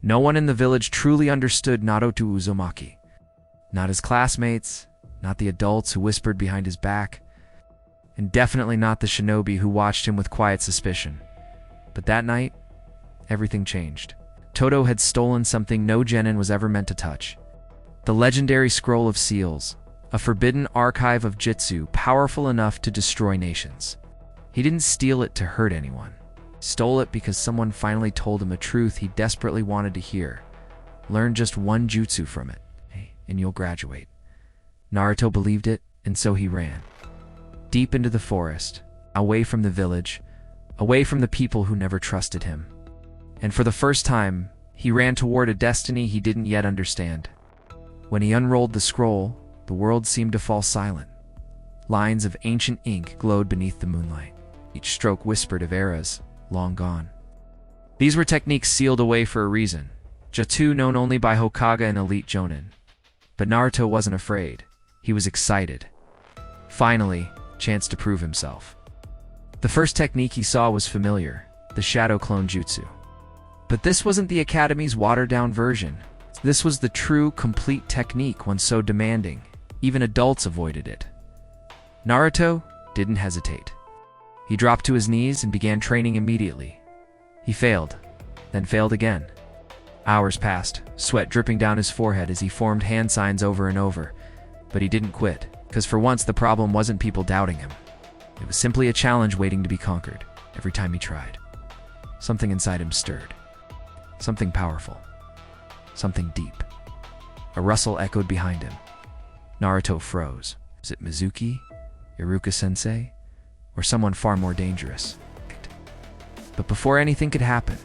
No one in the village truly understood Naruto Uzumaki. Not his classmates, not the adults who whispered behind his back, and definitely not the shinobi who watched him with quiet suspicion. But that night, everything changed. Todo had stolen something no genin was ever meant to touch. The legendary Scroll of Seals, a forbidden archive of Jitsu powerful enough to destroy nations. He didn't steal it to hurt anyone. He stole it because someone finally told him a truth he desperately wanted to hear. Learn just one jutsu from it, and you'll graduate. Naruto believed it, and so he ran. Deep into the forest, away from the village, away from the people who never trusted him. And for the first time, he ran toward a destiny he didn't yet understand. When he unrolled the scroll, the world seemed to fall silent. Lines of ancient ink glowed beneath the moonlight. Each stroke whispered of eras long gone. These were techniques sealed away for a reason, Jutsu known only by Hokage and elite jonin. But Naruto wasn't afraid. He was excited. Finally, chance to prove himself. The first technique he saw was familiar, the Shadow Clone Jutsu. But this wasn't the Academy's watered-down version. This was the true, complete technique one so demanding. Even adults avoided it. Naruto didn't hesitate. He dropped to his knees and began training immediately. He failed, then failed again. Hours passed, sweat dripping down his forehead as he formed hand signs over and over. But he didn't quit, because for once the problem wasn't people doubting him. It was simply a challenge waiting to be conquered. Every time he tried, something inside him stirred. Something powerful. Something deep. A rustle echoed behind him. Naruto froze. Was it Mizuki, Iruka-sensei, or someone far more dangerous? But before anything could happen,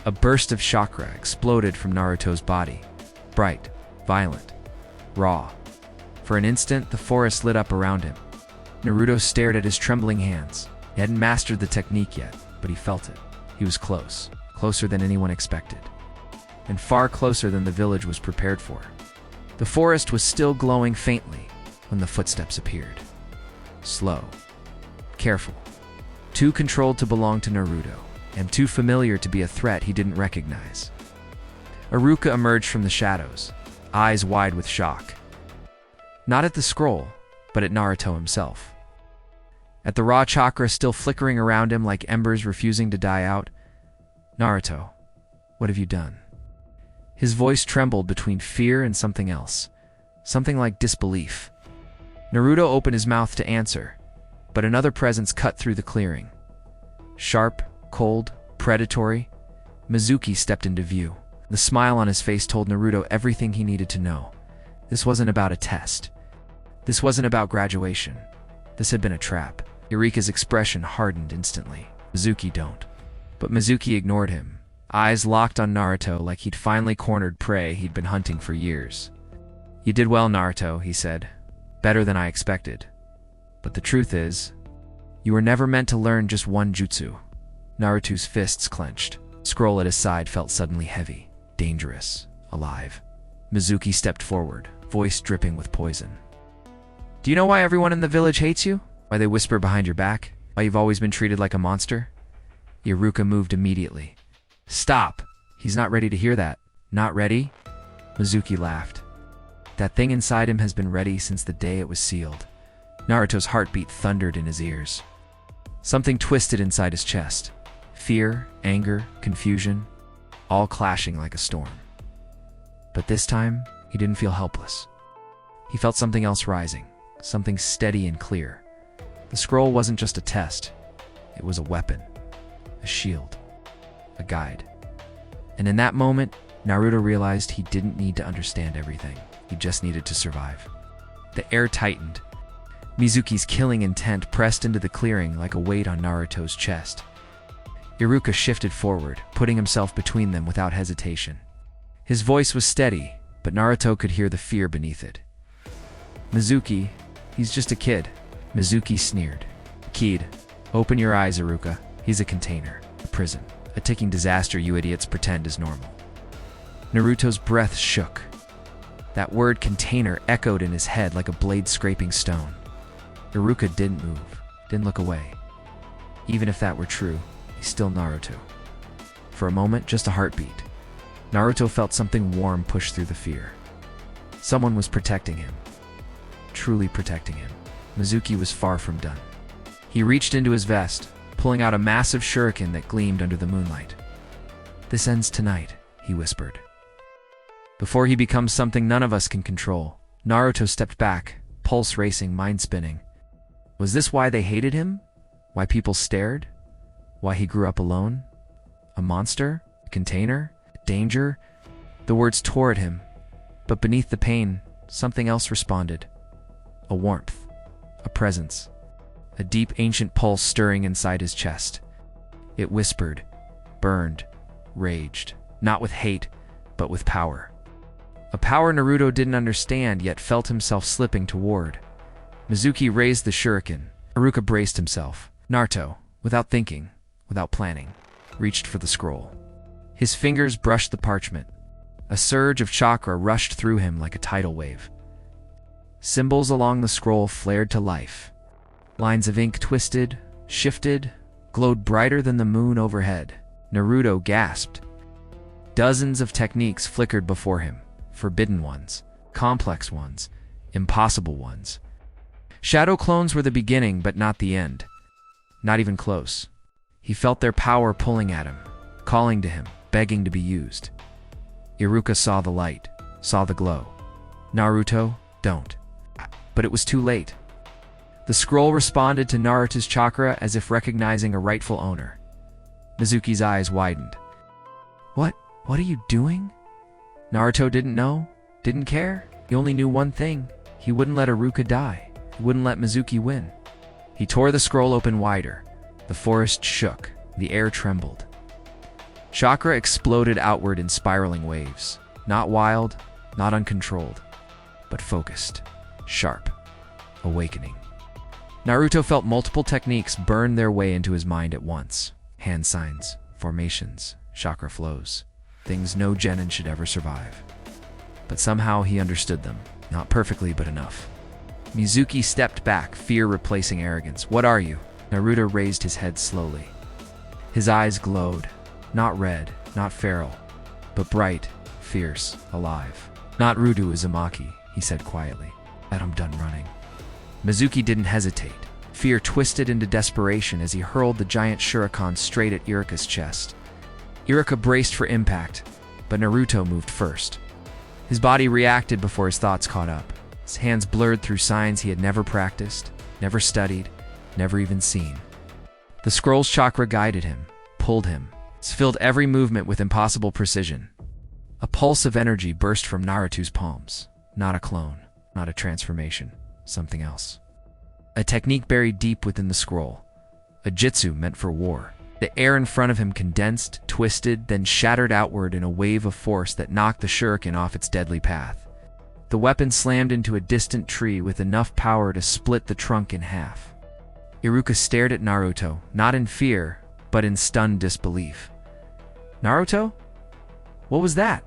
a burst of chakra exploded from Naruto's body. Bright, violent, raw. For an instant, the forest lit up around him. Naruto stared at his trembling hands. He hadn't mastered the technique yet, but he felt it. He was close, closer than anyone expected, and far closer than the village was prepared for. The forest was still glowing faintly when the footsteps appeared. Slow, careful, too controlled to belong to Naruto, and too familiar to be a threat he didn't recognize. Iruka emerged from the shadows, eyes wide with shock. Not at the scroll, but at Naruto himself. At the raw chakra still flickering around him like embers refusing to die out. Naruto, what have you done? His voice trembled between fear and something else, something like disbelief. Naruto opened his mouth to answer, but another presence cut through the clearing. Sharp, cold, predatory, Mizuki stepped into view. The smile on his face told Naruto everything he needed to know. This wasn't about a test. This wasn't about graduation. This had been a trap. Eureka's expression hardened instantly. Mizuki don't. But Mizuki ignored him, eyes locked on Naruto like he'd finally cornered prey he'd been hunting for years. You did well, Naruto, he said. Better than I expected. But the truth is, you were never meant to learn just one jutsu. Naruto's fists clenched. Scroll at his side felt suddenly heavy, dangerous, alive. Mizuki stepped forward, voice dripping with poison. Do you know why everyone in the village hates you? Why they whisper behind your back? Why you've always been treated like a monster? Iruka moved immediately. Stop! He's not ready to hear that. Not ready? Mizuki laughed. That thing inside him has been ready since the day it was sealed. Naruto's heartbeat thundered in his ears. Something twisted inside his chest. Fear, anger, confusion, all clashing like a storm. But this time, he didn't feel helpless. He felt something else rising, something steady and clear. The scroll wasn't just a test. It was a weapon, a shield, a guide. And in that moment, Naruto realized he didn't need to understand everything. He just needed to survive. The air tightened. Mizuki's killing intent pressed into the clearing like a weight on Naruto's chest. Iruka shifted forward, putting himself between them without hesitation. His voice was steady, but Naruto could hear the fear beneath it. Mizuki, he's just a kid. Mizuki sneered. Kid, open your eyes, Iruka. He's a container, a prison, a ticking disaster you idiots pretend is normal. Naruto's breath shook. That word container echoed in his head like a blade scraping stone. Iruka didn't move, didn't look away. Even if that were true, he's still Naruto. For a moment, just a heartbeat. Naruto felt something warm push through the fear. Someone was protecting him. Truly protecting him. Mizuki was far from done. He reached into his vest, pulling out a massive shuriken that gleamed under the moonlight. "This ends tonight," he whispered. Before he becomes something none of us can control, Naruto stepped back, pulse racing, mind spinning. Was this why they hated him? Why people stared? Why he grew up alone? A monster? A container? A danger? The words tore at him, but beneath the pain, something else responded. A warmth. A presence. A deep, ancient pulse stirring inside his chest. It whispered, burned, raged, not with hate, but with power. A power Naruto didn't understand, yet felt himself slipping toward. Mizuki raised the shuriken. Iruka braced himself. Naruto, without thinking, without planning, reached for the scroll. His fingers brushed the parchment. A surge of chakra rushed through him like a tidal wave. Symbols along the scroll flared to life. Lines of ink twisted, shifted, glowed brighter than the moon overhead. Naruto gasped. Dozens of techniques flickered before him. Forbidden ones, complex ones, impossible ones. Shadow clones were the beginning, but not the end. Not even close. He felt their power pulling at him, calling to him, begging to be used. Iruka saw the light, saw the glow. Naruto, don't. But it was too late. The scroll responded to Naruto's chakra as if recognizing a rightful owner. Mizuki's eyes widened. What are you doing? Naruto didn't know, didn't care. He only knew one thing. He wouldn't let Iruka die. He wouldn't let Mizuki win. He tore the scroll open wider. The forest shook. The air trembled. Chakra exploded outward in spiraling waves. Not wild, not uncontrolled, but focused, sharp, awakening. Naruto felt multiple techniques burn their way into his mind at once. Hand signs, formations, chakra flows. Things no genin should ever survive. But somehow he understood them. Not perfectly, but enough. Mizuki stepped back, fear replacing arrogance. What are you? Naruto raised his head slowly. His eyes glowed. Not red, not feral, but bright, fierce, alive. Not Rudu Uzumaki, he said quietly. That I'm done running. Mizuki didn't hesitate. Fear twisted into desperation as he hurled the giant shuriken straight at Iruka's chest. Iruka braced for impact, but Naruto moved first. His body reacted before his thoughts caught up. His hands blurred through signs he had never practiced, never studied, never even seen. The scroll's chakra guided him, pulled him, filled every movement with impossible precision. A pulse of energy burst from Naruto's palms. Not a clone, not a transformation, something else. A technique buried deep within the scroll. A jutsu meant for war. The air in front of him condensed, twisted, then shattered outward in a wave of force that knocked the shuriken off its deadly path. The weapon slammed into a distant tree with enough power to split the trunk in half. Iruka stared at Naruto, not in fear, but in stunned disbelief. Naruto? What was that?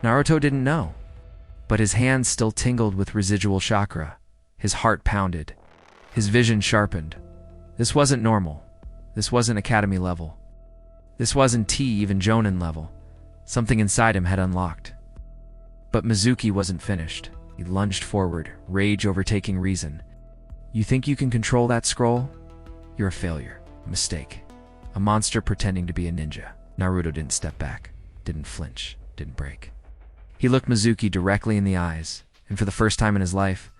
Naruto didn't know. But his hands still tingled with residual chakra. His heart pounded. His vision sharpened. This wasn't normal. This wasn't academy level. This wasn't even Jonin level. Something inside him had unlocked. But Mizuki wasn't finished. He lunged forward, rage overtaking reason. You think you can control that scroll? You're a failure. A mistake. A monster pretending to be a ninja. Naruto didn't step back, didn't flinch, didn't break. He looked Mizuki directly in the eyes, and for the first time in his life,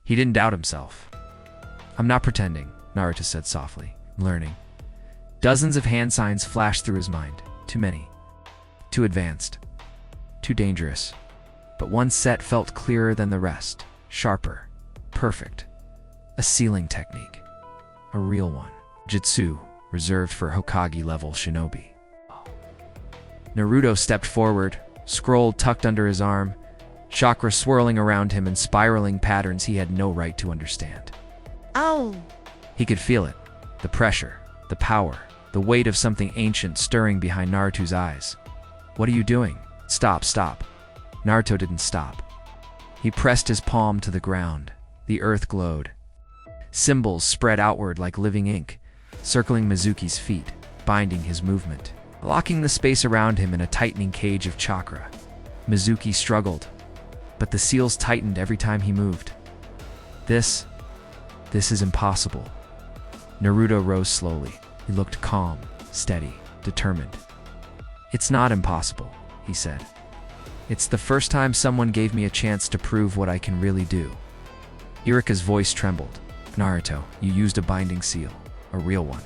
he didn't doubt himself. I'm not pretending, Naruto said softly. I'm learning. Dozens of hand signs flashed through his mind. Too many. Too advanced. Too dangerous. But one set felt clearer than the rest. Sharper. Perfect. A sealing technique. A real one. Jutsu, reserved for Hokage-level shinobi. Naruto stepped forward, scroll tucked under his arm, chakra swirling around him in spiraling patterns he had no right to understand. Oh! He could feel it. The pressure, the power, the weight of something ancient stirring behind Naruto's eyes. What are you doing? Stop. Naruto didn't stop. He pressed his palm to the ground. The earth glowed. Symbols spread outward like living ink, circling Mizuki's feet, binding his movement. locking the space around him in a tightening cage of chakra. Mizuki struggled, but the seals tightened every time he moved. This is impossible. Naruto rose slowly. He looked calm, steady, determined. It's not impossible, he said. It's the first time someone gave me a chance to prove what I can really do. Iruka's voice trembled. Naruto, you used a binding seal, a real one.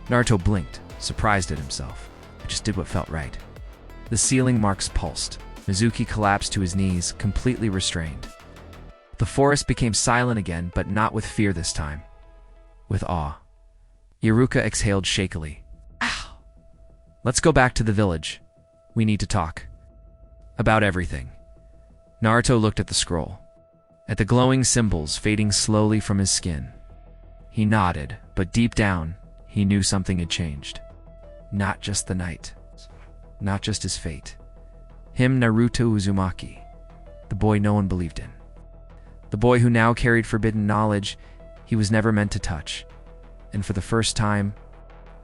Naruto blinked, surprised at himself. I just did what felt right. The sealing marks pulsed. Mizuki collapsed to his knees, completely restrained. The forest became silent again, but not with fear this time. With awe. Iruka exhaled shakily. Ow! Let's go back to the village. We need to talk. About everything. Naruto looked at the scroll. At the glowing symbols fading slowly from his skin. He nodded, but deep down, he knew something had changed. Not just the night. Not just his fate. Him, Naruto Uzumaki. The boy no one believed in. The boy who now carried forbidden knowledge he was never meant to touch. And for the first time,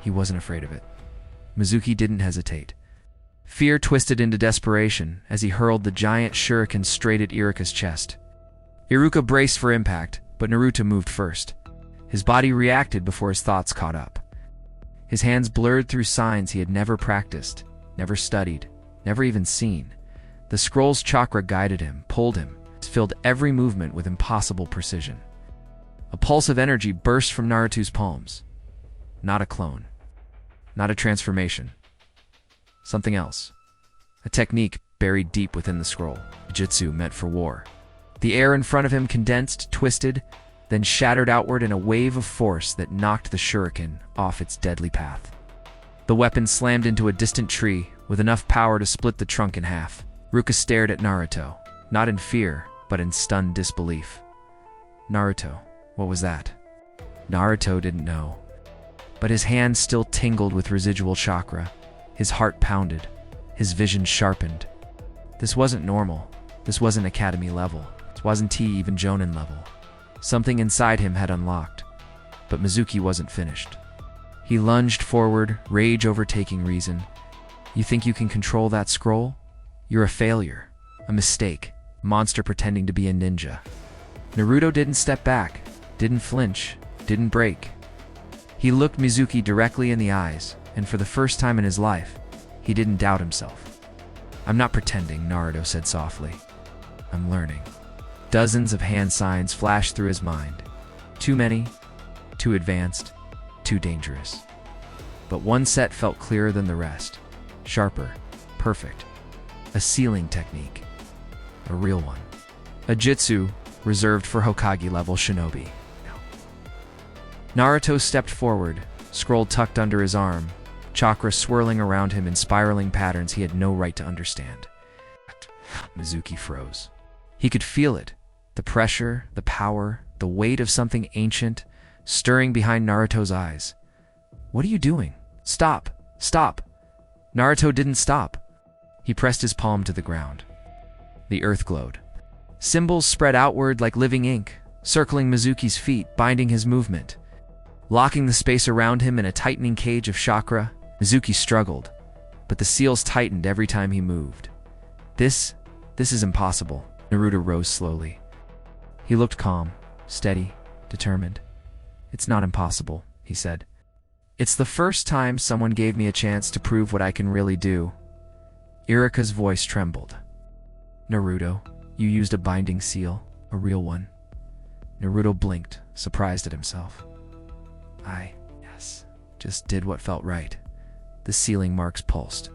he wasn't afraid of it. Mizuki didn't hesitate. Fear twisted into desperation as he hurled the giant shuriken straight at Iruka's chest. Iruka braced for impact, but Naruto moved first. His body reacted before his thoughts caught up. His hands blurred through signs he had never practiced, never studied, never even seen. The scroll's chakra guided him, pulled him, filled every movement with impossible precision. A pulse of energy burst from Naruto's palms. Not a clone. Not a transformation. Something else. A technique buried deep within the scroll. Jujutsu meant for war. The air in front of him condensed, twisted, then shattered outward in a wave of force that knocked the shuriken off its deadly path. The weapon slammed into a distant tree with enough power to split the trunk in half. Iruka stared at Naruto, not in fear, but in stunned disbelief. Naruto, what was that? Naruto didn't know. But his hand still tingled with residual chakra. His heart pounded. His vision sharpened. This wasn't normal. This wasn't academy level. This wasn't even Jonin level. Something inside him had unlocked. But Mizuki wasn't finished. He lunged forward, rage overtaking reason. You think you can control that scroll? You're a failure. A mistake. A monster pretending to be a ninja. Naruto didn't step back. Didn't flinch. Didn't break. He looked Mizuki directly in the eyes, and for the first time in his life, he didn't doubt himself. I'm not pretending, Naruto said softly. I'm learning. Dozens of hand signs flashed through his mind. Too many, too advanced, too dangerous. But one set felt clearer than the rest. Sharper, perfect. A sealing technique. A real one. A jutsu reserved for Hokage-level shinobi. Naruto stepped forward, scroll tucked under his arm, chakra swirling around him in spiraling patterns he had no right to understand. Mizuki froze. He could feel it. The pressure, the power, the weight of something ancient, stirring behind Naruto's eyes. What are you doing? Stop! Stop! Naruto didn't stop. He pressed his palm to the ground. The earth glowed. Symbols spread outward like living ink, circling Mizuki's feet, binding his movement. Locking the space around him in a tightening cage of chakra, Mizuki struggled, but the seals tightened every time he moved. This is impossible. Naruto rose slowly. He looked calm, steady, determined. It's not impossible, he said. It's the first time someone gave me a chance to prove what I can really do. Iruka's voice trembled. Naruto, you used a binding seal, a real one. Naruto blinked, surprised at himself. Yes, just did what felt right. The sealing marks pulsed.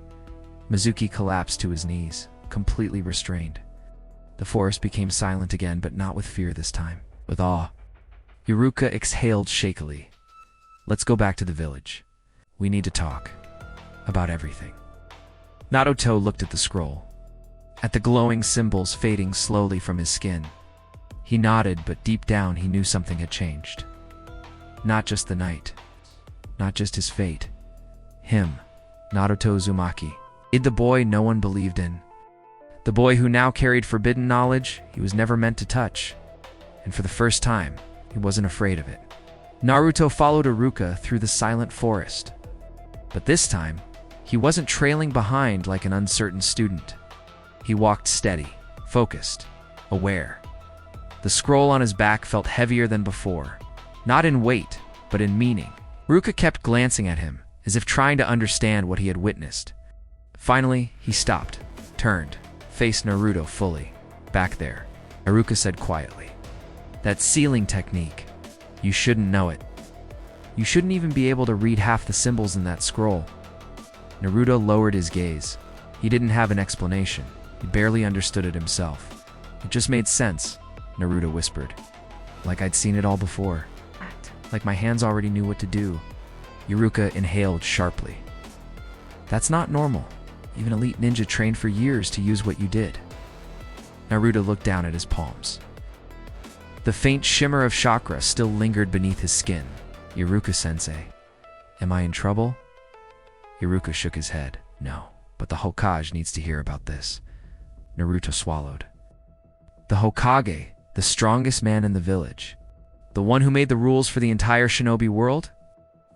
Mizuki collapsed to his knees, completely restrained. The forest became silent again, but not with fear this time, with awe. Iruka exhaled shakily. Let's go back to the village. We need to talk. About everything. Naruto looked at the scroll. At the glowing symbols fading slowly from his skin. He nodded, but deep down he knew something had changed. Not just the night. Not just his fate. Him, Naruto Uzumaki. The boy no one believed in. The boy who now carried forbidden knowledge he was never meant to touch. And for the first time, he wasn't afraid of it. Naruto followed Iruka through the silent forest. But this time, He wasn't trailing behind like an uncertain student. He walked steady, focused, aware. The scroll on his back felt heavier than before, not in weight, but in meaning. Iruka kept glancing at him, as if trying to understand what he had witnessed. Finally, he stopped, turned, faced Naruto fully. Back there, Iruka said quietly, "That sealing technique, you shouldn't know it. You shouldn't even be able to read half the symbols in that scroll." Naruto lowered his gaze. He didn't have an explanation. He barely understood it himself. "It just made sense," Naruto whispered. "Like I'd seen it all before. Like my hands already knew what to do." Iruka inhaled sharply. "That's not normal. Even elite ninja trained for years to use what you did." Naruto looked down at his palms. The faint shimmer of chakra still lingered beneath his skin. "Iruka-sensei, am I in trouble?" Iruka shook his head. "No, but the Hokage needs to hear about this." Naruto swallowed. "The Hokage, the strongest man in the village. The one who made the rules for the entire shinobi world?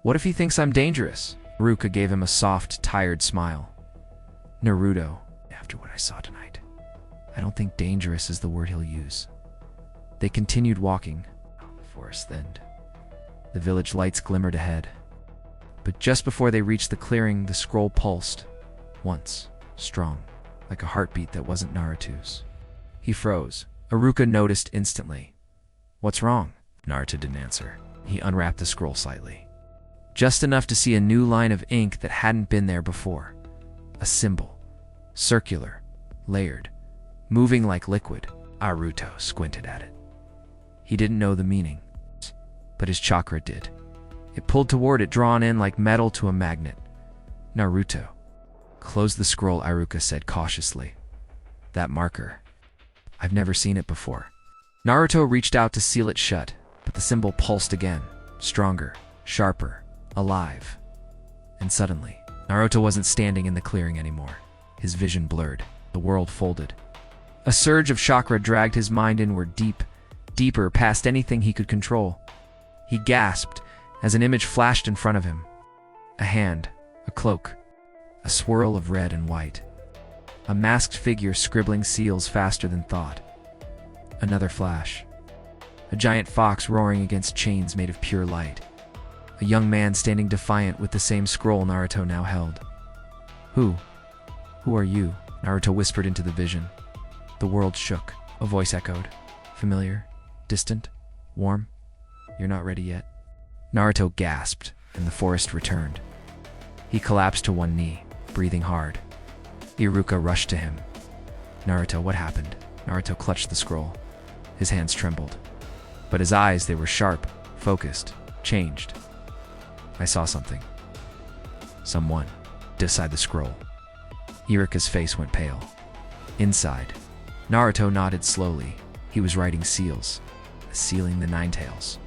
What if he thinks I'm dangerous?" Iruka gave him a soft, tired smile. "Naruto, after what I saw tonight, I don't think dangerous is the word he'll use." They continued walking. The forest thinned. The village lights glimmered ahead. But just before they reached the clearing, the scroll pulsed. Once, strong, like a heartbeat that wasn't Naruto's. He froze. Iruka noticed instantly. "What's wrong?" Naruto didn't answer. He unwrapped the scroll slightly. Just enough to see a new line of ink that hadn't been there before. A symbol. Circular. Layered. Moving like liquid. Naruto squinted at it. He didn't know the meaning, but his chakra did. It pulled toward it, drawn in like metal to a magnet. "Naruto, close the scroll," Iruka said cautiously. "That marker. I've never seen it before." Naruto reached out to seal it shut, but the symbol pulsed again, stronger, sharper, alive. And suddenly, Naruto wasn't standing in the clearing anymore. His vision blurred. The world folded. A surge of chakra dragged his mind inward, deeper past anything he could control. He gasped as an image flashed in front of him. A hand, a cloak, a swirl of red and white. A masked figure scribbling seals faster than thought. Another flash. A giant fox roaring against chains made of pure light. A young man standing defiant with the same scroll Naruto now held. Who are you?" Naruto whispered into the vision. The world shook. A voice echoed. "Familiar, distant, warm. You're not ready yet." Naruto gasped, and the forest returned. He collapsed to one knee, breathing hard. Iruka rushed to him. "Naruto, what happened?" Naruto clutched the scroll. His hands trembled. But his eyes, they were sharp, focused, changed. "I saw something. Someone. Beside the scroll." Iruka's face went pale. Inside, Naruto nodded slowly. He was writing seals, sealing the Nine Tails.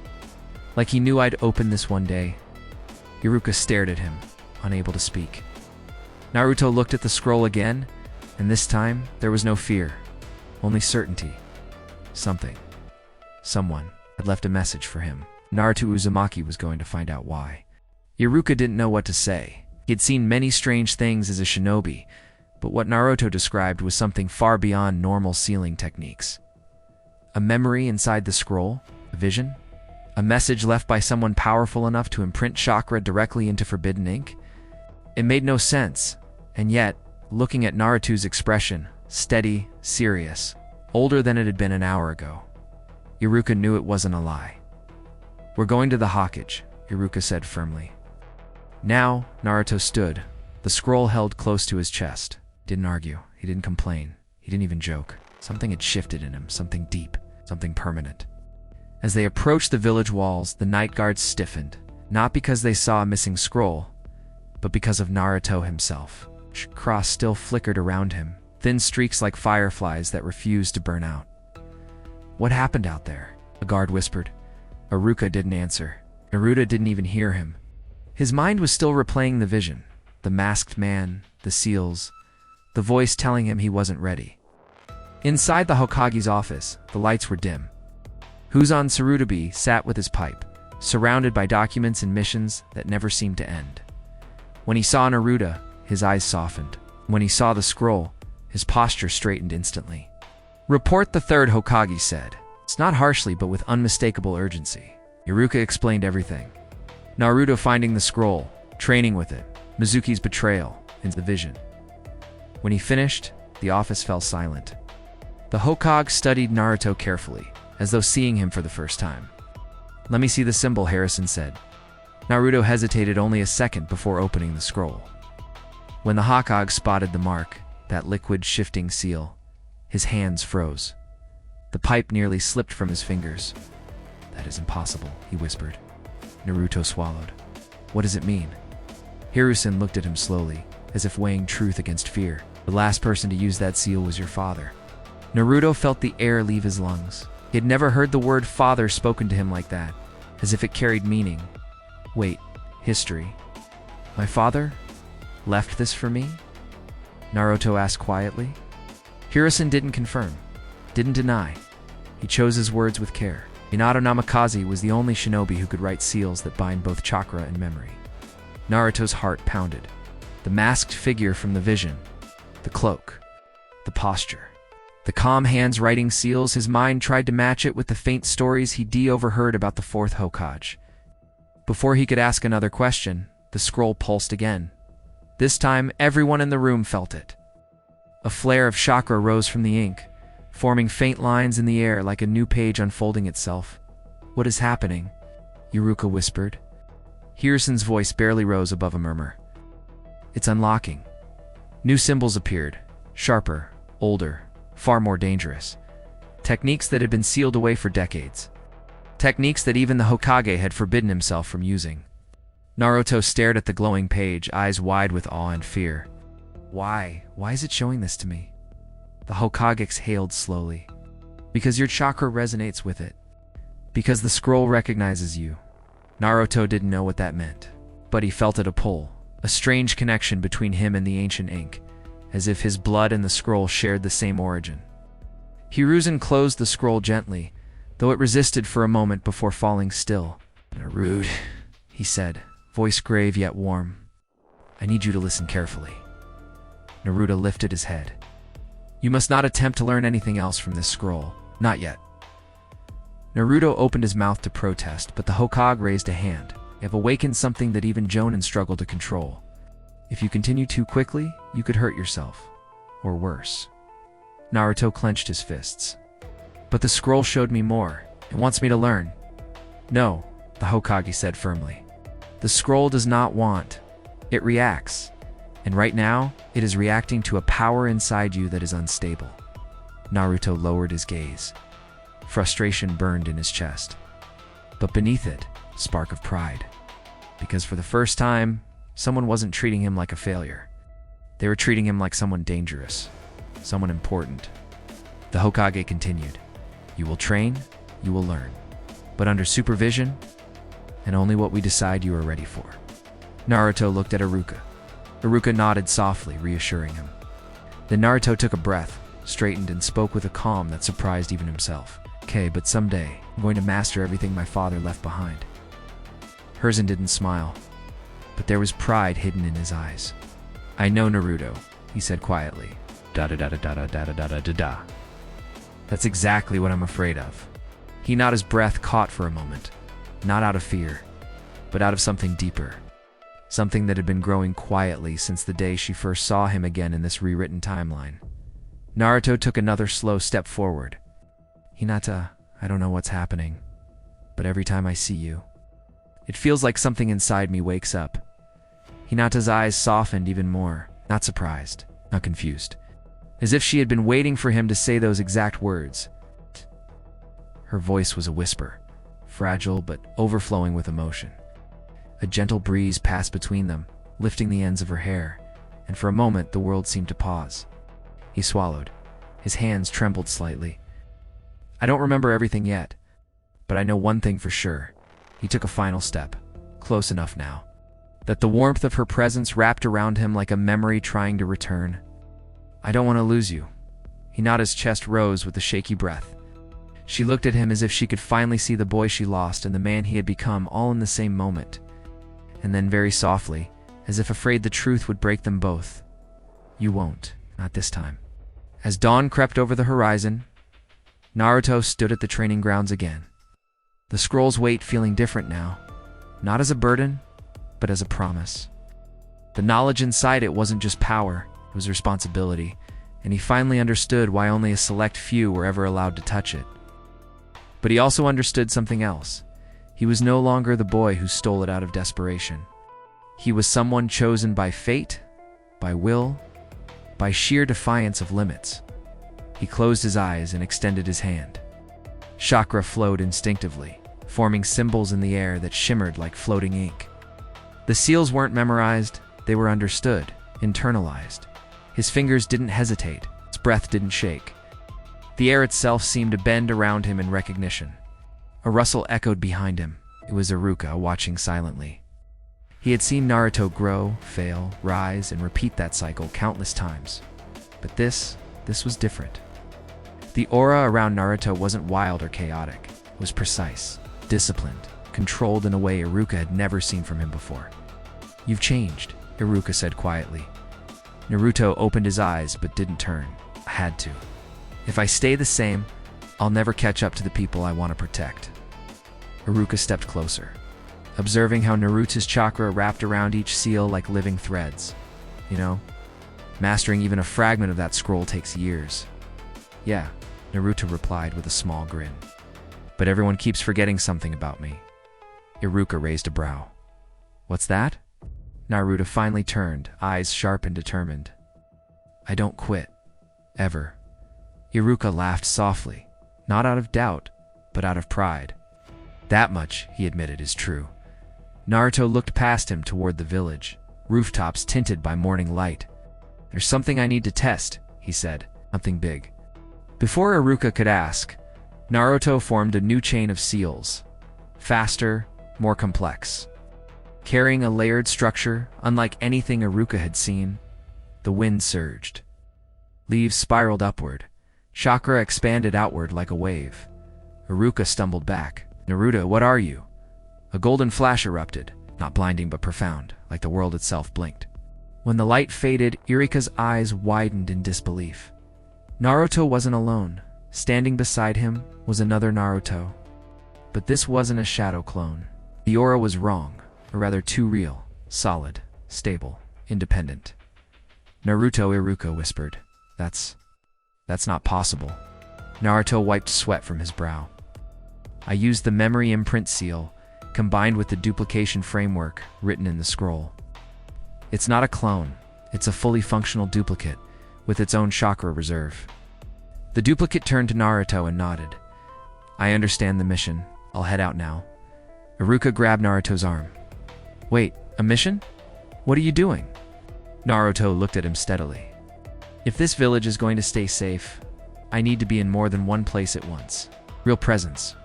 Like he knew I'd open this one day. Iruka stared at him, unable to speak. Naruto looked at the scroll again, and this time there was no fear, only certainty. Someone had left a message for him. Naruto Uzumaki was going to find out why. Iruka didn't know what to say. He had seen many strange things as a shinobi, but what Naruto described was something far beyond normal sealing techniques. A memory inside the scroll? A vision? A message left by someone powerful enough to imprint chakra directly into forbidden ink? It made no sense, and yet, looking at Naruto's expression, steady, serious, older than it had been an hour ago, Iruka knew it wasn't a lie. "We're going to the Hokage," Iruka said firmly. Now, Naruto stood, the scroll held close to his chest. He didn't argue, he didn't complain, he didn't even joke. Something had shifted in him, something deep, something permanent. As they approached the village walls, the night guards stiffened, not because they saw a missing scroll, but because of Naruto himself. Cross still flickered around him, thin streaks like fireflies that refused to burn out. "What happened out there?" a guard whispered. Iruka didn't answer. Naruto didn't even hear him. His mind was still replaying the vision, the masked man, the seals, the voice telling him he wasn't ready. Inside the Hokage's office, the lights were dim. Huzan Sarutobi sat with his pipe, surrounded by documents and missions that never seemed to end. When he saw Naruto, his eyes softened. When he saw the scroll, his posture straightened instantly. "Report the third," Hokage said. It's not harshly, but with unmistakable urgency. Iruka explained everything. Naruto finding the scroll, training with it, Mizuki's betrayal, and the vision. When he finished, the office fell silent. The Hokage studied Naruto carefully, as though seeing him for the first time. "Let me see the symbol," Harrison said. Naruto hesitated only a second before opening the scroll. When the Hokage spotted the mark, that liquid shifting seal, his hands froze. The pipe nearly slipped from his fingers. "That is impossible," he whispered. Naruto swallowed. "What does it mean?" Hirusen looked at him slowly, as if weighing truth against fear. "The last person to use that seal was your father." Naruto felt the air leave his lungs. He had never heard the word father spoken to him like that, as if it carried meaning. Wait, history. "My father left this for me?" Naruto asked quietly. Hirusen didn't confirm, didn't deny. He chose his words with care. Minato Namikaze was the only shinobi who could write seals that bind both chakra and memory. Naruto's heart pounded. The masked figure from the vision, the cloak, the posture. The calm hands writing seals, his mind tried to match it with the faint stories he'd overheard about the fourth Hokage. Before he could ask another question, the scroll pulsed again. This time, everyone in the room felt it. A flare of chakra rose from the ink, forming faint lines in the air like a new page unfolding itself. "What is happening?" Iruka whispered. Hirusen's voice barely rose above a murmur. "It's unlocking." New symbols appeared, sharper, older, far more dangerous. Techniques that had been sealed away for decades. Techniques that even the Hokage had forbidden himself from using. Naruto stared at the glowing page, eyes wide with awe and fear. Why? Why is it showing this to me?" The Hokage exhaled slowly. "Because your chakra resonates with it. Because the scroll recognizes you." Naruto didn't know what that meant, but he felt it a pull, a strange connection between him and the ancient ink, as if his blood and the scroll shared the same origin. Hirusen closed the scroll gently, though it resisted for a moment before falling still. "Naruto," he said, voice grave yet warm. "I need you to listen carefully." Naruto lifted his head. "You must not attempt to learn anything else from this scroll. Not yet." Naruto opened his mouth to protest, but the Hokage raised a hand. "You have awakened something that even Jonin struggled to control. If you continue too quickly, you could hurt yourself. Or worse." Naruto clenched his fists. "But the scroll showed me more. It wants me to learn." "No," the Hokage said firmly. "The scroll does not want. It reacts. And right now, it is reacting to a power inside you that is unstable." Naruto lowered his gaze. Frustration burned in his chest. But beneath it, a spark of pride. Because for the first time, someone wasn't treating him like a failure. They were treating him like someone dangerous, someone important. The Hokage continued. "You will train, you will learn. But under supervision, and only what we decide you are ready for." Naruto looked at Iruka. Iruka nodded softly, reassuring him. Then Naruto took a breath, straightened, and spoke with a calm that surprised even himself. "Okay, but someday, I'm going to master everything my father left behind." Hirusen didn't smile, but there was pride hidden in his eyes. "I know, Naruto," he said quietly. Da-da-da-da-da-da-da-da-da-da. "That's exactly what I'm afraid of." He nodded, his breath caught for a moment, not out of fear, but out of something deeper. Something that had been growing quietly since the day she first saw him again in this rewritten timeline. Naruto took another slow step forward. "Hinata, I don't know what's happening, but every time I see you, it feels like something inside me wakes up." Hinata's eyes softened even more, not surprised, not confused, as if she had been waiting for him to say those exact words. Her voice was a whisper, fragile but overflowing with emotion. A gentle breeze passed between them, lifting the ends of her hair, and for a moment the world seemed to pause. He swallowed. His hands trembled slightly. "I don't remember everything yet, but I know one thing for sure." He took a final step, close enough now, that the warmth of her presence wrapped around him like a memory trying to return. "I don't want to lose you." Hinata's chest rose with a shaky breath. She looked at him as if she could finally see the boy she lost and the man he had become all in the same moment. And then very softly, as if afraid the truth would break them both. "You won't, not this time." As dawn crept over the horizon, Naruto stood at the training grounds again. The scroll's weight feeling different now, not as a burden, but as a promise. The knowledge inside it wasn't just power, it was responsibility, and he finally understood why only a select few were ever allowed to touch it. But he also understood something else. He was no longer the boy who stole it out of desperation. He was someone chosen by fate, by will, by sheer defiance of limits. He closed his eyes and extended his hand. Chakra flowed instinctively, forming symbols in the air that shimmered like floating ink. The seals weren't memorized, they were understood, internalized. His fingers didn't hesitate, his breath didn't shake. The air itself seemed to bend around him in recognition. A rustle echoed behind him. It was Iruka watching silently. He had seen Naruto grow, fail, rise, and repeat that cycle countless times. But this was different. The aura around Naruto wasn't wild or chaotic. It was precise, disciplined, controlled in a way Iruka had never seen from him before. "You've changed," Iruka said quietly. Naruto opened his eyes but didn't turn. "I had to. If I stay the same, I'll never catch up to the people I want to protect." Iruka stepped closer, observing how Naruto's chakra wrapped around each seal like living threads. "You know, mastering even a fragment of that scroll takes years." "Yeah," Naruto replied with a small grin. "But everyone keeps forgetting something about me." Iruka raised a brow. "What's that?" Naruto finally turned, eyes sharp and determined. "I don't quit. Ever." Iruka laughed softly, not out of doubt, but out of pride. "That much," he admitted, "is true." Naruto looked past him toward the village, rooftops tinted by morning light. "There's something I need to test," he said, "something big." Before Iruka could ask, Naruto formed a new chain of seals, faster, more complex. Carrying a layered structure unlike anything Iruka had seen, the wind surged. Leaves spiraled upward. Chakra expanded outward like a wave. Iruka stumbled back. "Naruto, what are you?" A golden flash erupted, not blinding but profound, like the world itself blinked. When the light faded, Iruka's eyes widened in disbelief. Naruto wasn't alone. Standing beside him was another Naruto. But this wasn't a shadow clone. The aura was wrong, or rather too real, solid, stable, independent. "Naruto," Iruka whispered. That's not possible." Naruto wiped sweat from his brow. "I used the memory imprint seal, combined with the duplication framework written in the scroll. It's not a clone, it's a fully functional duplicate, with its own chakra reserve." The duplicate turned to Naruto and nodded. "I understand the mission. I'll head out now." Iruka grabbed Naruto's arm. "Wait, a mission? What are you doing?" Naruto looked at him steadily. "If this village is going to stay safe, I need to be in more than one place at once. Real presence.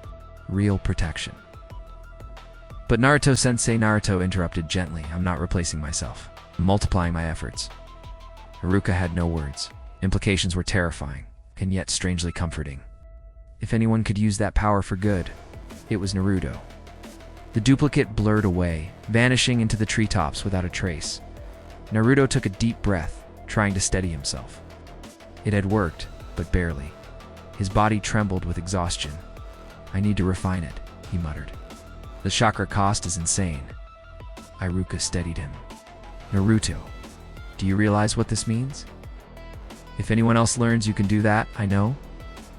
Real protection." "But Naruto-sensei," Naruto interrupted gently, "I'm not replacing myself. I'm multiplying my efforts." Iruka had no words. Implications were terrifying, and yet strangely comforting. If anyone could use that power for good, it was Naruto. The duplicate blurred away, vanishing into the treetops without a trace. Naruto took a deep breath, trying to steady himself. It had worked, but barely. His body trembled with exhaustion. "I need to refine it," he muttered. "The chakra cost is insane." Iruka steadied him. "Naruto, do you realize what this means?" "If anyone else learns you can do that, I know,"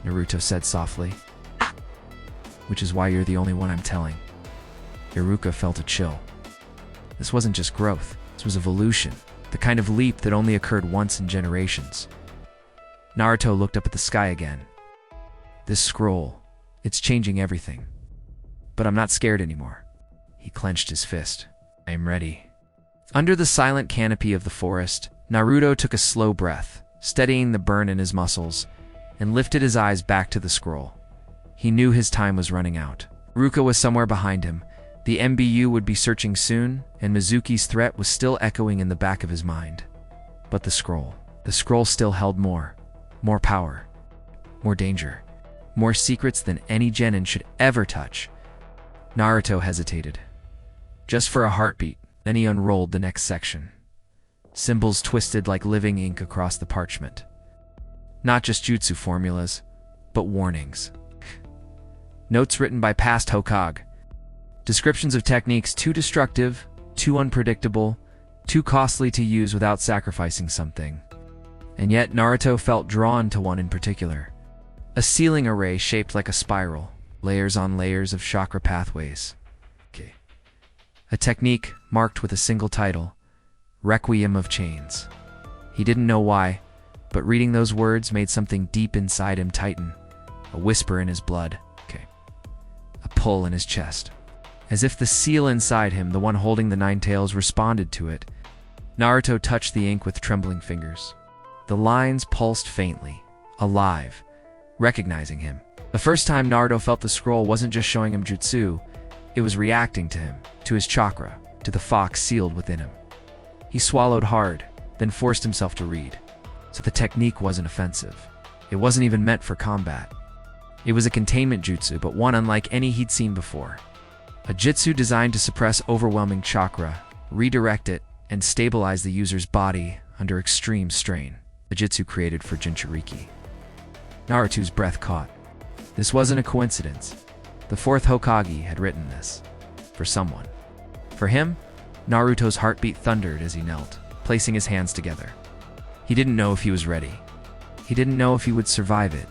Naruto said softly. "Which is why you're the only one I'm telling." Iruka felt a chill. This wasn't just growth, this was evolution, the kind of leap that only occurred once in generations. Naruto looked up at the sky again. "This scroll, it's changing everything. But I'm not scared anymore." He clenched his fist. "I am ready." Under the silent canopy of the forest, Naruto took a slow breath, steadying the burn in his muscles, and lifted his eyes back to the scroll. He knew his time was running out. Iruka was somewhere behind him. The MBU would be searching soon, and Mizuki's threat was still echoing in the back of his mind. But the scroll still held more power, more danger, more secrets than any genin should ever touch. Naruto hesitated. Just for a heartbeat, Then he unrolled the next section. Symbols twisted like living ink across the parchment. Not just jutsu formulas, but warnings. Notes written by past Hokage. Descriptions of techniques too destructive, too unpredictable, too costly to use without sacrificing something. And yet Naruto felt drawn to one in particular. A ceiling array shaped like a spiral, layers on layers of chakra pathways. A technique marked with a single title, Requiem of Chains. He didn't know why, but reading those words made something deep inside him tighten. A whisper in his blood. A pull in his chest. As if the seal inside him, the one holding the nine tails, responded to it. Naruto touched the ink with trembling fingers. The lines pulsed faintly, alive, recognizing him. The first time Naruto felt the scroll wasn't just showing him jutsu, it was reacting to him, to his chakra, to the fox sealed within him. He swallowed hard, then forced himself to read. So the technique wasn't offensive. It wasn't even meant for combat. It was a containment jutsu, but one unlike any he'd seen before. A jutsu designed to suppress overwhelming chakra, redirect it, and stabilize the user's body under extreme strain. A jutsu created for Jinchuriki. Naruto's breath caught. This wasn't a coincidence. The fourth Hokage had written this. For someone. For him, Naruto's heartbeat thundered as he knelt, placing his hands together. He didn't know if he was ready. He didn't know if he would survive it.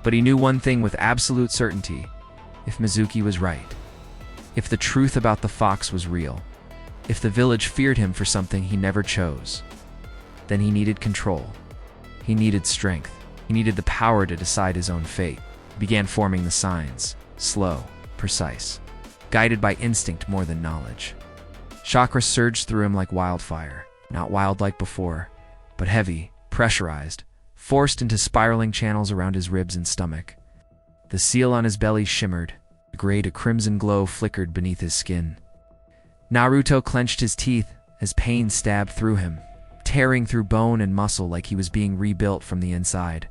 But he knew one thing with absolute certainty: if Mizuki was right. If the truth about the fox was real. If the village feared him for something he never chose. Then he needed control. He needed strength. He needed the power to decide his own fate. He began forming the signs, slow, precise, guided by instinct more than knowledge. Chakra surged through him like wildfire, not wild like before, but heavy, pressurized, forced into spiraling channels around his ribs and stomach. The seal on his belly shimmered, a gray to crimson glow flickered beneath his skin. Naruto clenched his teeth as pain stabbed through him, tearing through bone and muscle like he was being rebuilt from the inside.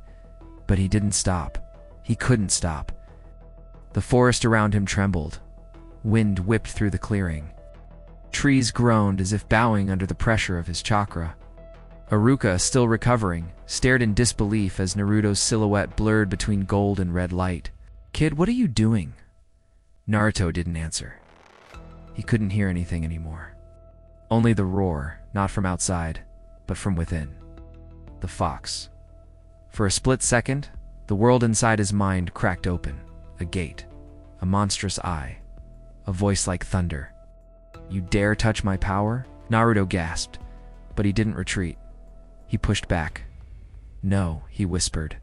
But he didn't stop. He couldn't stop. The forest around him trembled. Wind whipped through the clearing. Trees groaned as if bowing under the pressure of his chakra. Iruka, still recovering, stared in disbelief as Naruto's silhouette blurred between gold and red light. "Kid, what are you doing?" Naruto didn't answer. He couldn't hear anything anymore. Only the roar, not from outside, but from within. The fox. For a split second, the world inside his mind cracked open. A gate. A monstrous eye. A voice like thunder. "You dare touch my power?" Naruto gasped, but he didn't retreat. He pushed back. "No," he whispered.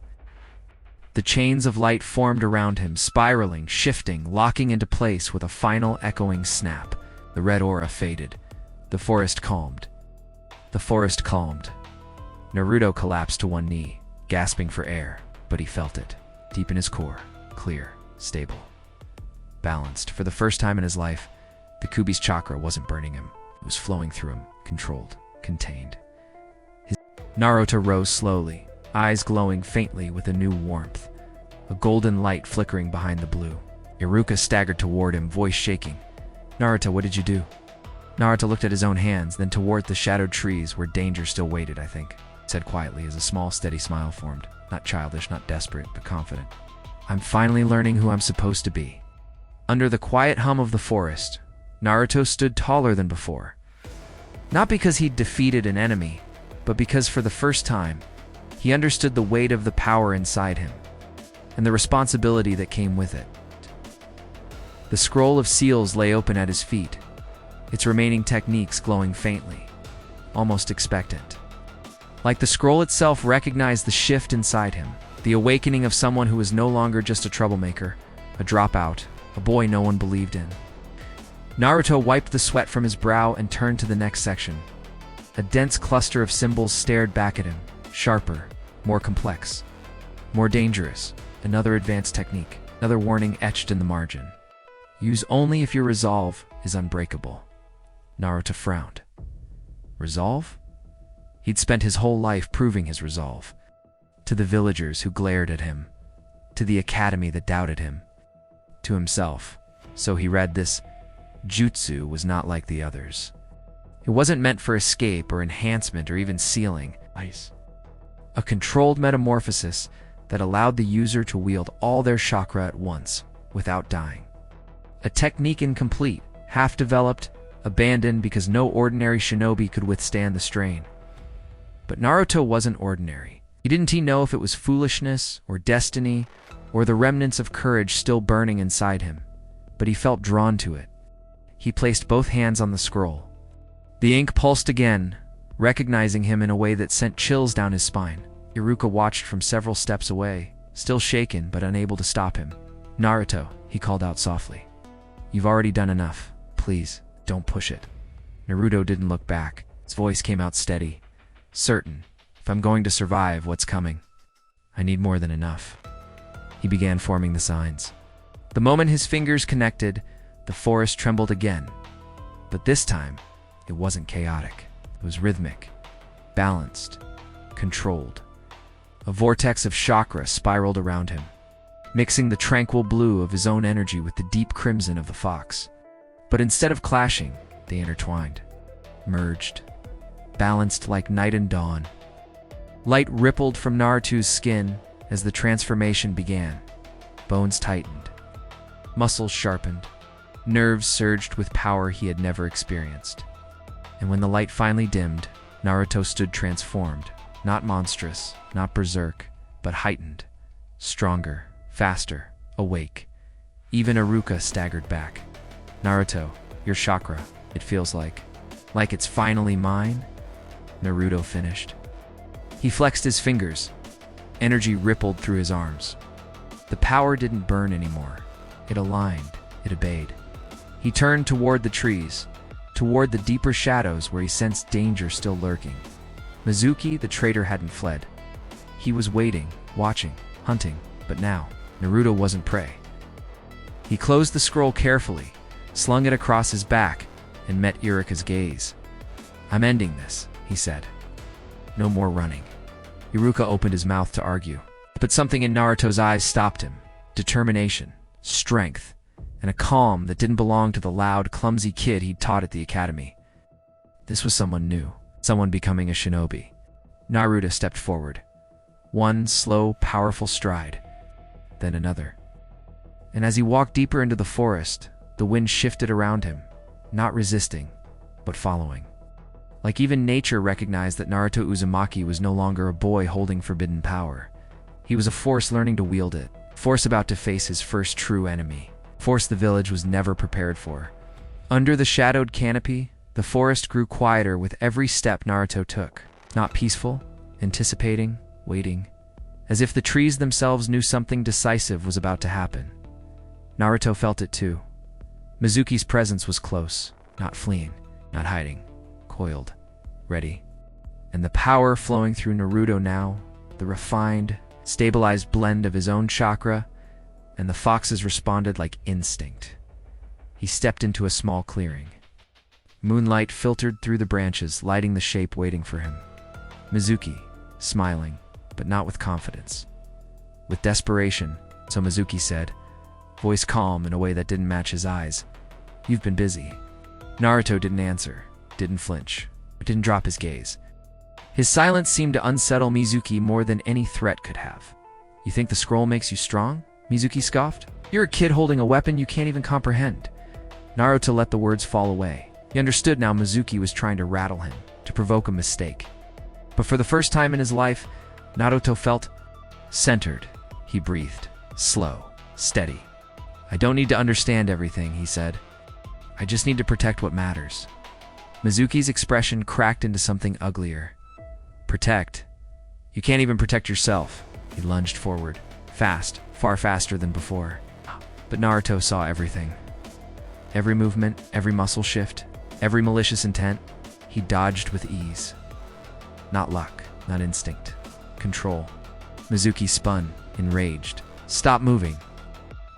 The chains of light formed around him, spiraling, shifting, locking into place with a final echoing snap. The red aura faded. The forest calmed. The forest calmed. Naruto collapsed to one knee, gasping for air, but he felt it, deep in his core, clear, stable, balanced. For the first time in his life, the Kubi's chakra wasn't burning him. It was flowing through him, controlled, contained. Naruto rose slowly, eyes glowing faintly with a new warmth, a golden light flickering behind the blue. Iruka staggered toward him, voice shaking. "Naruto, what did you do?" Naruto looked at his own hands, then toward the shadowed trees where danger still waited, "I think," said quietly as a small, steady smile formed. Not childish, not desperate, but confident. "I'm finally learning who I'm supposed to be." Under the quiet hum of the forest, Naruto stood taller than before. Not because he'd defeated an enemy, but because for the first time, he understood the weight of the power inside him, and the responsibility that came with it. The scroll of seals lay open at his feet, its remaining techniques glowing faintly, almost expectant. Like the scroll itself recognized the shift inside him, the awakening of someone who was no longer just a troublemaker, a dropout, a boy no one believed in. Naruto wiped the sweat from his brow and turned to the next section. A dense cluster of symbols stared back at him, sharper, more complex, more dangerous. Another advanced technique, another warning etched in the margin. "Use only if your resolve is unbreakable." Naruto frowned. Resolve? He'd spent his whole life proving his resolve. To the villagers who glared at him, to the academy that doubted him, to himself. So he read this jutsu was not like the others. It wasn't meant for escape or enhancement or even sealing. A controlled metamorphosis that allowed the user to wield all their chakra at once, without dying. A technique incomplete, half-developed, abandoned because no ordinary shinobi could withstand the strain. But Naruto wasn't ordinary. Didn't he know if it was foolishness, or destiny, or the remnants of courage still burning inside him? But he felt drawn to it. He placed both hands on the scroll. The ink pulsed again, recognizing him in a way that sent chills down his spine. Iruka watched from several steps away, still shaken but unable to stop him. "Naruto," he called out softly. "You've already done enough. Please, don't push it." Naruto didn't look back. His voice came out steady, certain. "If I'm going to survive what's coming, I need more than enough." He began forming the signs. The moment his fingers connected, the forest trembled again. But this time, it wasn't chaotic. It was rhythmic, balanced, controlled. A vortex of chakra spiraled around him, mixing the tranquil blue of his own energy with the deep crimson of the fox. But instead of clashing, they intertwined, merged, balanced like night and dawn. Light rippled from Naruto's skin as the transformation began. Bones tightened, muscles sharpened, nerves surged with power he had never experienced. And when the light finally dimmed, Naruto stood transformed, not monstrous, not berserk, but heightened, stronger, faster, awake. Even Iruka staggered back. "Naruto, your chakra, it feels like it's finally mine?" Naruto finished. He flexed his fingers. Energy rippled through his arms. The power didn't burn anymore. It aligned, it obeyed. He turned toward the trees, toward the deeper shadows where he sensed danger still lurking. Mizuki, the traitor, hadn't fled. He was waiting, watching, hunting, but now, Naruto wasn't prey. He closed the scroll carefully, slung it across his back, and met Iruka's gaze. "I'm ending this," he said. "No more running." Iruka opened his mouth to argue, but something in Naruto's eyes stopped him. Determination, strength, and a calm that didn't belong to the loud, clumsy kid he'd taught at the academy. This was someone new, someone becoming a shinobi. Naruto stepped forward. One slow, powerful stride, then another. And as he walked deeper into the forest, the wind shifted around him, not resisting, but following. Like even nature recognized that Naruto Uzumaki was no longer a boy holding forbidden power. He was a force learning to wield it, force about to face his first true enemy, force the village was never prepared for. Under the shadowed canopy, the forest grew quieter with every step Naruto took. Not peaceful, anticipating, waiting, as if the trees themselves knew something decisive was about to happen. Naruto felt it too. Mizuki's presence was close, not fleeing, not hiding, coiled, ready. And the power flowing through Naruto now, the refined, stabilized blend of his own chakra, and the foxes responded like instinct. He stepped into a small clearing. Moonlight filtered through the branches, lighting the shape waiting for him. Mizuki, smiling, but not with confidence. With desperation, so Mizuki said, voice calm in a way that didn't match his eyes. "You've been busy." Naruto didn't answer, didn't flinch, didn't drop his gaze. His silence seemed to unsettle Mizuki more than any threat could have. "You think the scroll makes you strong?" Mizuki scoffed. "You're a kid holding a weapon you can't even comprehend." Naruto let the words fall away. He understood now Mizuki was trying to rattle him, to provoke a mistake. But for the first time in his life, Naruto felt centered. He breathed, slow, steady. "I don't need to understand everything," he said. "I just need to protect what matters." Mizuki's expression cracked into something uglier. "Protect? You can't even protect yourself." He lunged forward, fast, far faster than before. But Naruto saw everything. Every movement, every muscle shift, every malicious intent, he dodged with ease. Not luck, not instinct. Control. Mizuki spun, enraged. "Stop moving."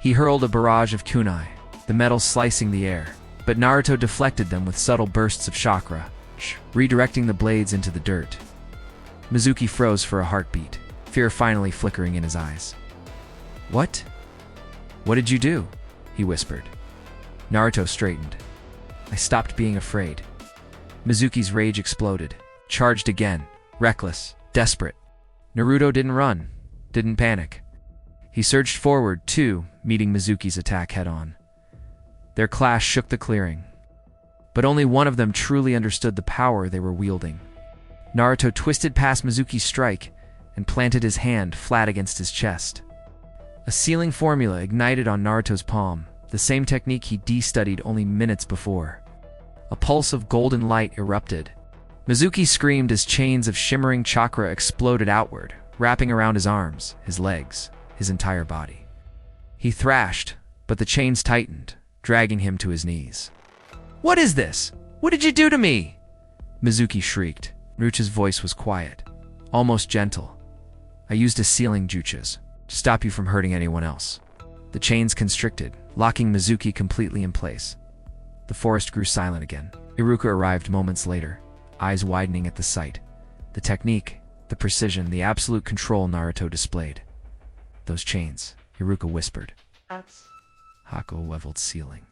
He hurled a barrage of kunai, the metal slicing the air, but Naruto deflected them with subtle bursts of chakra, redirecting the blades into the dirt. Mizuki froze for a heartbeat, fear finally flickering in his eyes. "What? What did you do?" he whispered. Naruto straightened. "I stopped being afraid." Mizuki's rage exploded, charged again, reckless, desperate. Naruto didn't run, didn't panic. He surged forward, too, meeting Mizuki's attack head-on. Their clash shook the clearing. But only one of them truly understood the power they were wielding. Naruto twisted past Mizuki's strike and planted his hand flat against his chest. A sealing formula ignited on Naruto's palm, the same technique he de-studied only minutes before. A pulse of golden light erupted. Mizuki screamed as chains of shimmering chakra exploded outward, wrapping around his arms, his legs, his entire body. He thrashed, but the chains tightened, dragging him to his knees. "What is this? What did you do to me?" Mizuki shrieked. Naruto's voice was quiet, almost gentle. "I used a sealing jutsu to stop you from hurting anyone else." The chains constricted, locking Mizuki completely in place. The forest grew silent again. Iruka arrived moments later, eyes widening at the sight. The technique, the precision, the absolute control Naruto displayed. "Those chains," Iruka whispered. That's... Hako leveled ceiling.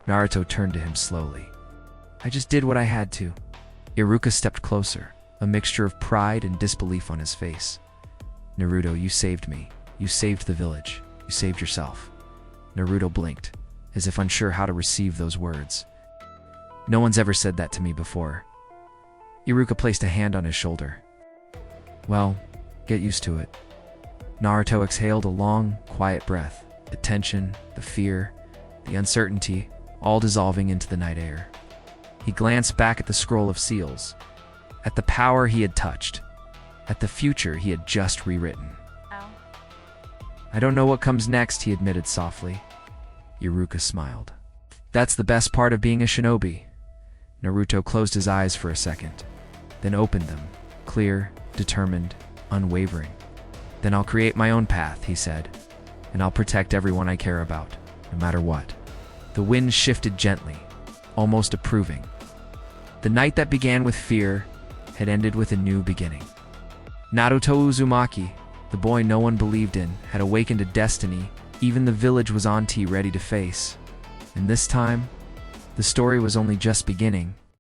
Naruto turned to him slowly. "I just did what I had to." Iruka stepped closer, a mixture of pride and disbelief on his face. "Naruto, you saved me. You saved the village. You saved yourself." Naruto blinked, as if unsure how to receive those words. "No one's ever said that to me before." Iruka placed a hand on his shoulder. "Well, get used to it." Naruto exhaled a long, quiet breath, the tension, the fear, the uncertainty, all dissolving into the night air. He glanced back at the scroll of seals, at the power he had touched, at the future he had just rewritten. Ow. "I don't know what comes next," he admitted softly. Iruka smiled. "That's the best part of being a shinobi." Naruto closed his eyes for a second, then opened them, clear, determined, unwavering. "Then I'll create my own path," he said, "and I'll protect everyone I care about, no matter what." The wind shifted gently, almost approving. The night that began with fear had ended with a new beginning. Naruto Uzumaki, the boy no one believed in, had awakened a destiny even the village was ready to face. And this time, the story was only just beginning.